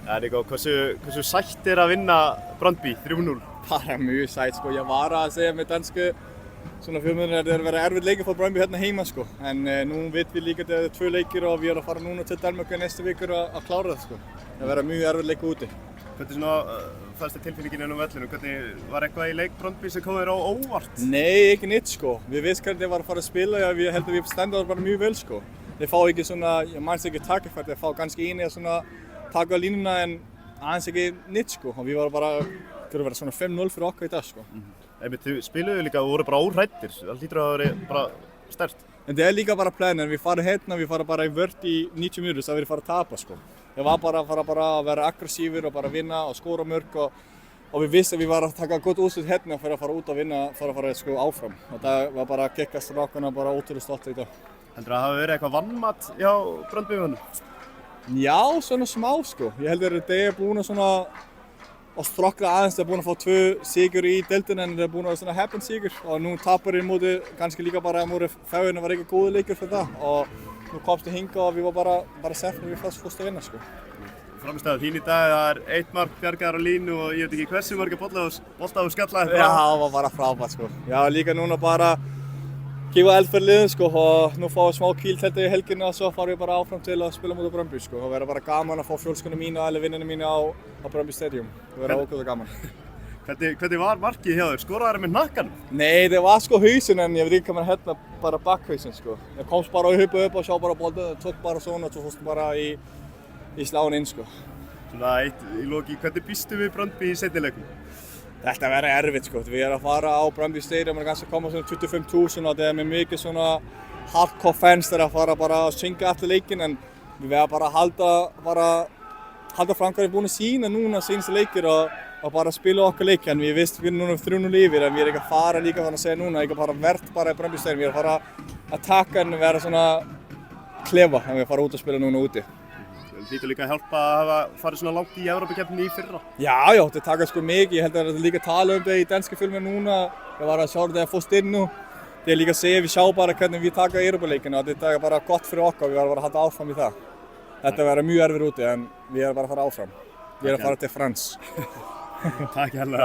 Nico, hversu sætt að vinna Brøndby 3-0? Bara mjög sætt sko, ég var að segja með dansku svona fjölmiðlum að það er verið erfitt leikir fyrir Brøndby hérna heima sko. En nú veit við líka að það 2 leikir og við erum að fara núna til Danmörku næstu vikur að klára það sko. Það verður mjög erfitt leikur úti. Hvernig svona fannst þér tilfinningin inn á vellinu? Hvernig var eitthvað í leik Brøndby sem kom þér á óvart? Nei, ekki neitt sko. Við veist hvernig þeir var að fara að spila og við heldum við stendum bara mjög vel sko. Þeir fá ekki svona, ég manns ekki takkifært, þeir fá kannski eini að svona taka á línuna en aðeins ekki neitt sko. Og við varum bara, þurfum að vera svona 5-0 fyrir okkar í dag sko. Þið spiluðu líka og voru bara óhræddir, það hlýtur að vera bara sterkt. En það er líka bara planen, við fara hérna, við fara bara í vörð í 90 mínútur, það verður fara að tapa sko. Það var bara að fara að vera aggressífur og bara vinna og skora mörk og við vissum að við varum að taka gott úrslit hérna fyrir að fara út og vinna, fyrir að fara sko áfram. Og það var bara að gekka strákana bara ótrúlega stolt í dag. Heldur það hafi verið eitthvað vanmat hjá Brøndbymunum? Já, svona smá sko. Ég heldur að þeir eru búin að svona að strokla aðeins, þeir eru búin að fá 2 sigur í deildinni en þeir eru búin að svona heppin sigur og nú tapar þeir móti kannski líka bara að móti Færøerne var ekki góður leikur fyrir það og nú komst við hingað og við var bara sefnir við fórst að vinna sko. Framistæða þín í dag, það er 1 mark bjargaðar á línu og ég veit ekki hversu margir bolta þú skallaði. Já, það var bara frábært sko. Já, líka núna bara gefa eld fyrir liðin sko og nú fáum við smá kýlteldi í helgina og svo farum við bara áfram til að spila mútið Brøndby sko. Það verður bara gaman að fá fjölskylduna mína og vinnina mína á Brøndby Stadium. Það verður ógeðslega gaman. Hvernig var markið hjá þér? Skoraði þér með hnakkan? Nei, það var sko hausinn en ég veit ekki hvað maður hérna bara bakkhausinn sko. Ég komst bara að huppa upp og sjá bara boltið, tók bara svona og svo fórst bara í sláin inn sko. Svona eitt í loki, hvernig býstu við Brøndby í seinni leiknum? Þetta verður erfitt sko. Við erum að fara á Brøndby Stadium og kannski koma svona 25.000 og það er með mikið svona hardcore fans þeir að fara bara að syngja allir leikinn en við verðum bara að halda fram hvað við búin að sína núna síðustu leikir og bara spila okkar leiki en við veist við erum núna 3-0 yfir en við erum ekki að fara líka þannig að segja núna, ekki að fara verðt bara í Brøndby Stadium, við erum að fara að taka en vera svona klefa en við fara út að spila núna úti. Það hlýtur líka að hjálpa að hafa farið svona langt í Evrópukeppninni í fyrra. Já, þetta taka sko mikið, ég held að þetta líka tala um það í danska filmin núna, ég var að sjá þetta að fórst inn nú. Það er líka að segja, við sjá bara hvernig við taka Evrópuleikina og þetta er bara gott fyrir okkar, við varum bara að halda áfram í það. Þetta verður mjög erfitt úti en við erum bara að fara áfram. Við erum að fara til Frans. Takk hérlega.